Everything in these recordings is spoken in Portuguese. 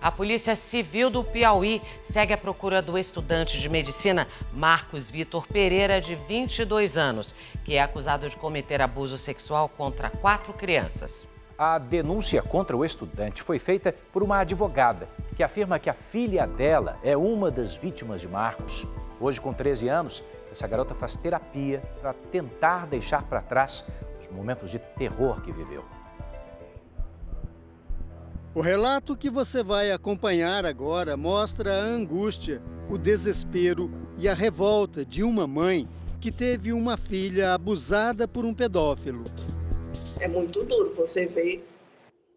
A Polícia Civil do Piauí segue à procura do estudante de medicina Marcos Vitor Pereira, de 22 anos, que é acusado de cometer abuso sexual contra 4 crianças. A denúncia contra o estudante foi feita por uma advogada que afirma que a filha dela é uma das vítimas de Marcos. Hoje, com 13 anos, essa garota faz terapia para tentar deixar para trás os momentos de terror que viveu. O relato que você vai acompanhar agora mostra a angústia, o desespero e a revolta de uma mãe que teve uma filha abusada por um pedófilo. É muito duro você ver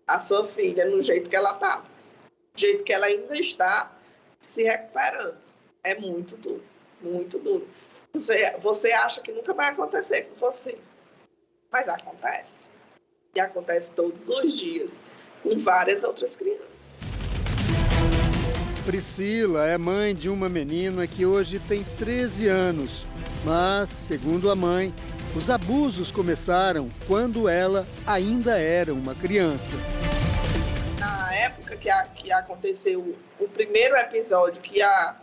a sua filha no jeito que ela estava, do jeito que ela ainda está se recuperando. É muito duro, muito duro. Você acha que nunca vai acontecer com você, mas acontece. E acontece todos os dias, com várias outras crianças. Priscila é mãe de uma menina que hoje tem 13 anos, mas, segundo a mãe, os abusos começaram quando ela ainda era uma criança. Na época que aconteceu o primeiro episódio que a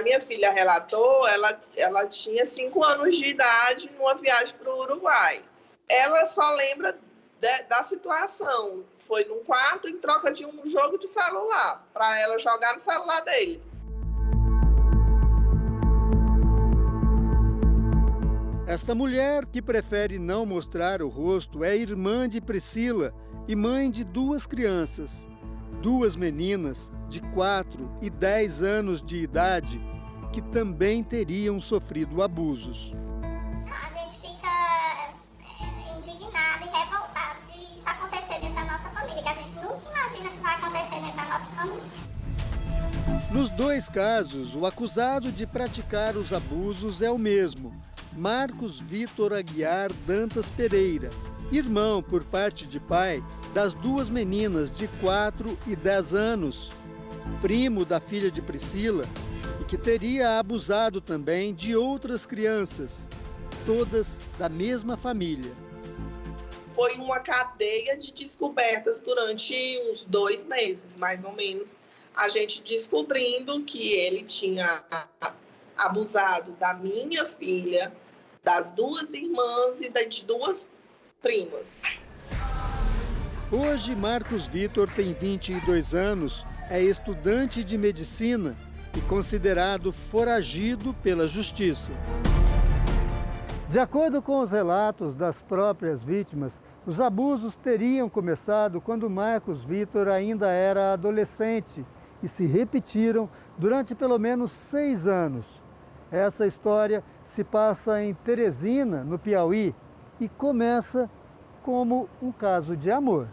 minha filha relatou, ela tinha 5 anos de idade numa viagem para o Uruguai. Ela só lembra da situação. Foi num quarto em troca de um jogo de celular, para ela jogar no celular dele. Esta mulher, que prefere não mostrar o rosto, é irmã de Priscila e mãe de 2 crianças. 2 meninas de 4 e 10 anos de idade que também teriam sofrido abusos. A gente fica indignada e revoltada de isso acontecer dentro da nossa família, que a gente nunca imagina que vai acontecer dentro da nossa família. Nos 2 casos, o acusado de praticar os abusos é o mesmo, Marcos Vitor Aguiar Dantas Pereira, irmão por parte de pai das 2 meninas de 4 e 10 anos, primo da filha de Priscila e que teria abusado também de outras crianças, todas da mesma família. Foi uma cadeia de descobertas durante uns 2 meses, mais ou menos, a gente descobrindo que ele tinha abusado da minha filha, das 2 irmãs e de 2 primas. Hoje, Marcos Vitor tem 22 anos, é estudante de medicina e considerado foragido pela justiça. De acordo com os relatos das próprias vítimas, os abusos teriam começado quando Marcos Vitor ainda era adolescente e se repetiram durante pelo menos 6 anos. Essa história se passa em Teresina, no Piauí, e começa como um caso de amor.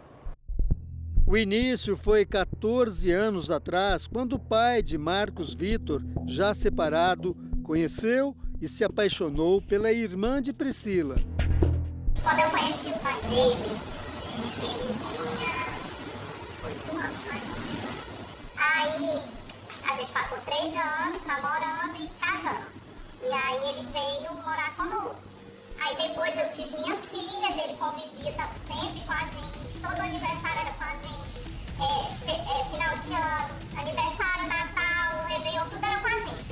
O início foi 14 anos atrás, quando o pai de Marcos Vitor, já separado, conheceu e se apaixonou pela irmã de Priscila. Quando eu conheci o pai dele, ele tinha 8 anos, mais ou menos. Aí a gente passou 3 anos namorando e casamos. E aí ele veio morar conosco. Aí depois eu tive minhas filhas, ele convivia sempre com a gente, todo aniversário era com a gente, final de ano, aniversário, Natal, Réveillon, tudo era com a gente.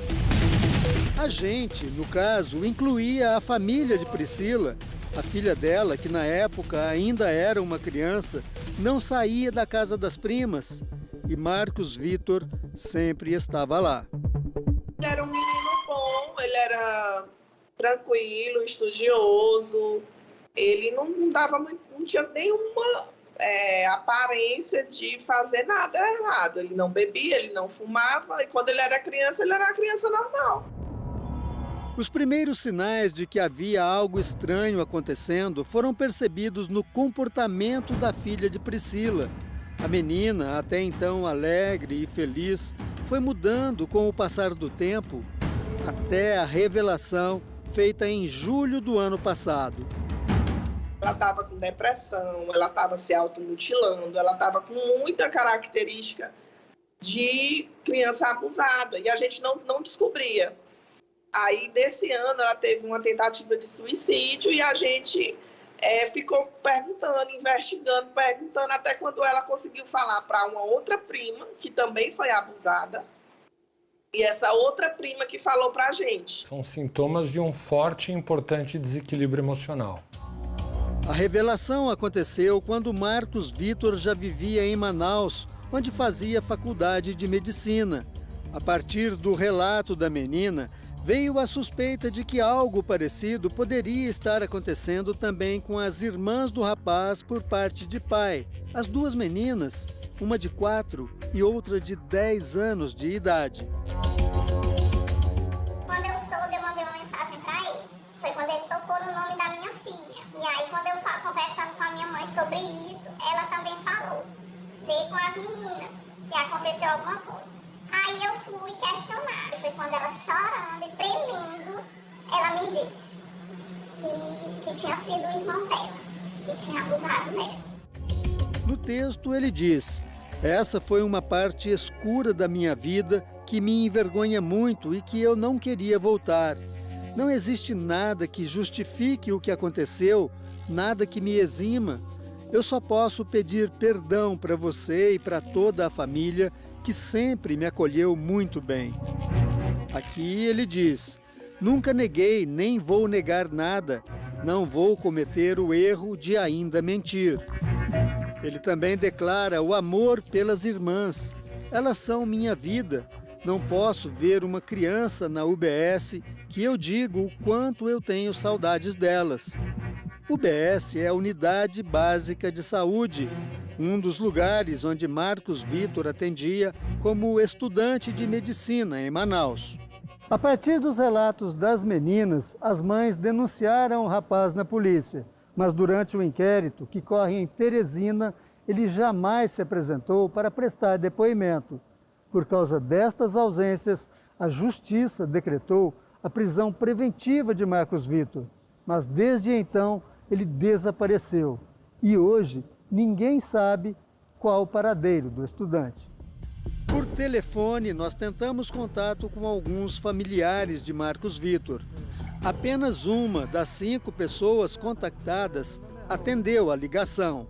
A gente, no caso, incluía a família de Priscila. A filha dela, que na época ainda era uma criança, não saía da casa das primas e Marcos Vitor sempre estava lá. Ele era um menino bom, ele era tranquilo, estudioso, ele não tinha nenhuma aparência de fazer nada errado. Ele não bebia, ele não fumava, e quando ele era uma criança normal. Os primeiros sinais de que havia algo estranho acontecendo foram percebidos no comportamento da filha de Priscila. A menina, até então alegre e feliz, foi mudando com o passar do tempo, até a revelação feita em julho do ano passado. Ela estava com depressão, ela estava se automutilando, ela estava com muita característica de criança abusada, e a gente não descobria. Aí, desse ano, ela teve uma tentativa de suicídio e a gente ficou perguntando, investigando, perguntando, até quando ela conseguiu falar para uma outra prima, que também foi abusada, e essa outra prima que falou para a gente. São sintomas de um forte e importante desequilíbrio emocional. A revelação aconteceu quando Marcos Vitor já vivia em Manaus, onde fazia faculdade de medicina. A partir do relato da menina, veio a suspeita de que algo parecido poderia estar acontecendo também com as irmãs do rapaz por parte de pai. As duas meninas, uma de 4 e outra de 10 anos de idade. Quando eu soube, eu mandei uma mensagem para ele. Foi quando ele tocou no nome da minha filha. E aí, quando eu conversando com a minha mãe sobre isso, ela também falou. Vê com as meninas se aconteceu alguma coisa. Aí eu fui questionar. Foi quando ela, chorando e tremendo, ela me disse que tinha sido o irmão dela, que tinha abusado dela. No texto ele diz: essa foi uma parte escura da minha vida que me envergonha muito e que eu não queria voltar. Não existe nada que justifique o que aconteceu, nada que me exima. Eu só posso pedir perdão para você e para toda a família que sempre me acolheu muito bem. Aqui ele diz: nunca neguei, nem vou negar nada. Não vou cometer o erro de ainda mentir. Ele também declara o amor pelas irmãs. Elas são minha vida. Não posso ver uma criança na UBS que eu digo o quanto eu tenho saudades delas. UBS é a Unidade Básica de Saúde, um dos lugares onde Marcos Vitor atendia como estudante de medicina em Manaus. A partir dos relatos das meninas, as mães denunciaram o rapaz na polícia, mas durante o inquérito que corre em Teresina, ele jamais se apresentou para prestar depoimento. Por causa destas ausências, a Justiça decretou a prisão preventiva de Marcos Vitor, mas desde então ele desapareceu e hoje ninguém sabe qual o paradeiro do estudante. Por telefone, nós tentamos contato com alguns familiares de Marcos Vitor. Apenas uma das 5 pessoas contactadas atendeu a ligação.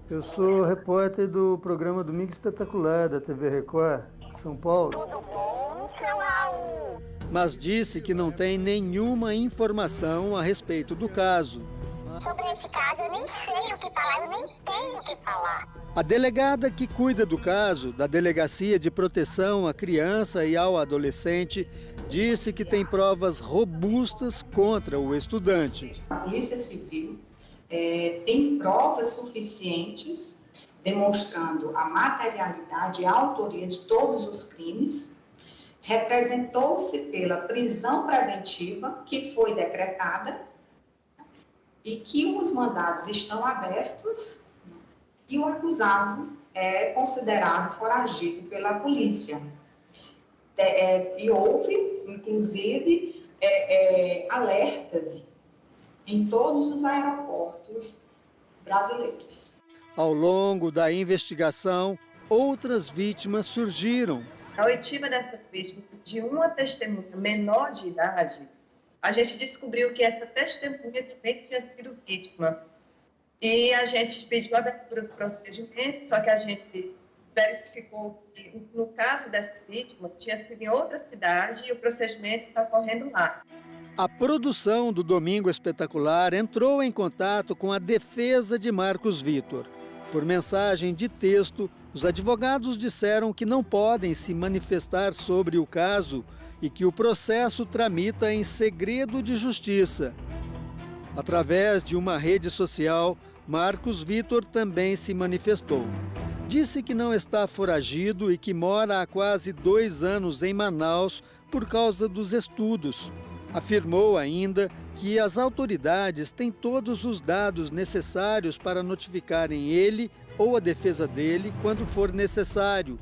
Eu sou repórter do programa Domingo Espetacular da TV Record, São Paulo. Tudo bom, seu Raul? Mas disse que não tem nenhuma informação a respeito do caso. Sobre esse caso, eu nem sei o que falar, eu nem tenho o que falar. A delegada que cuida do caso, da Delegacia de Proteção à Criança e ao Adolescente, disse que tem provas robustas contra o estudante. A Polícia Civil tem provas suficientes demonstrando a materialidade e a autoria de todos os crimes. Representou-se pela prisão preventiva que foi decretada e que os mandados estão abertos e o acusado é considerado foragido pela polícia. E houve, inclusive, alertas em todos os aeroportos brasileiros. Ao longo da investigação, outras vítimas surgiram. A oitiva dessas vítimas, de uma testemunha menor de idade, a gente descobriu que essa testemunha também tinha sido vítima. E a gente pediu a abertura do procedimento, só que a gente verificou que, no caso dessa vítima, tinha sido em outra cidade e o procedimento está ocorrendo lá. A produção do Domingo Espetacular entrou em contato com a defesa de Marcos Vitor. Por mensagem de texto, os advogados disseram que não podem se manifestar sobre o caso e que o processo tramita em segredo de justiça. Através de uma rede social, Marcos Vitor também se manifestou. Disse que não está foragido e que mora há quase 2 anos em Manaus por causa dos estudos. Afirmou ainda que as autoridades têm todos os dados necessários para notificarem ele ou a defesa dele quando for necessário.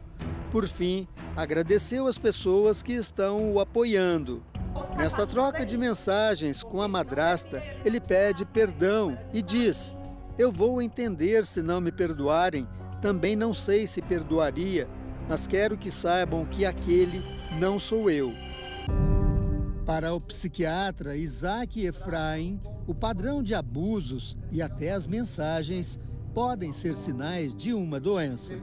Por fim, agradeceu as pessoas que estão o apoiando. Nesta troca de mensagens com a madrasta, ele pede perdão e diz: eu vou entender se não me perdoarem, também não sei se perdoaria, mas quero que saibam que aquele não sou eu. Para o psiquiatra Isaac Efraim, O padrão de abusos e até as mensagens podem ser sinais de uma doença.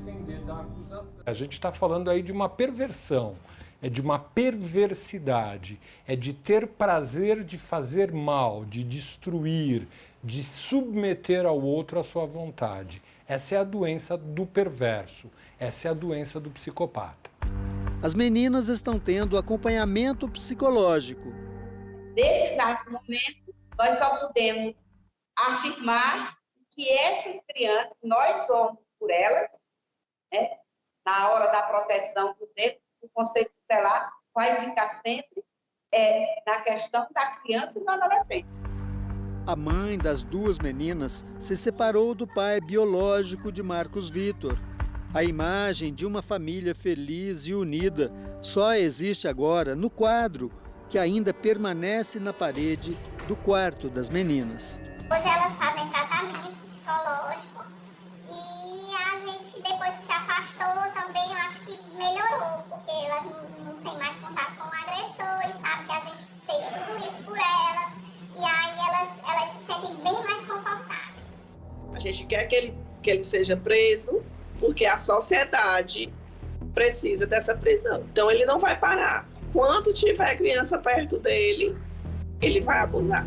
A gente está falando aí de uma perversão, é de uma perversidade, é de ter prazer de fazer mal, de destruir, de submeter ao outro à sua vontade. Essa é a doença do perverso, essa é a doença do psicopata. As meninas estão tendo acompanhamento psicológico. Nesse exato momento, nós só podemos afirmar que essas crianças, nós somos por elas, né? Na hora da proteção, por exemplo, o Conselho Tutelar vai ficar sempre na questão da criança e do adolescente. A mãe das duas meninas se separou do pai biológico de Marcos Vitor. A imagem de uma família feliz e unida só existe agora no quadro que ainda permanece na parede do quarto das meninas. Hoje elas fazem tratamento psicológico e a gente, depois que se afastou, também eu acho que melhorou, porque elas não tem mais contato com o agressor e sabe que a gente fez tudo isso por elas e aí elas se sentem bem mais confortáveis. A gente quer que ele seja preso, porque a sociedade precisa dessa prisão. Então ele não vai parar. Quando tiver criança perto dele, ele vai abusar.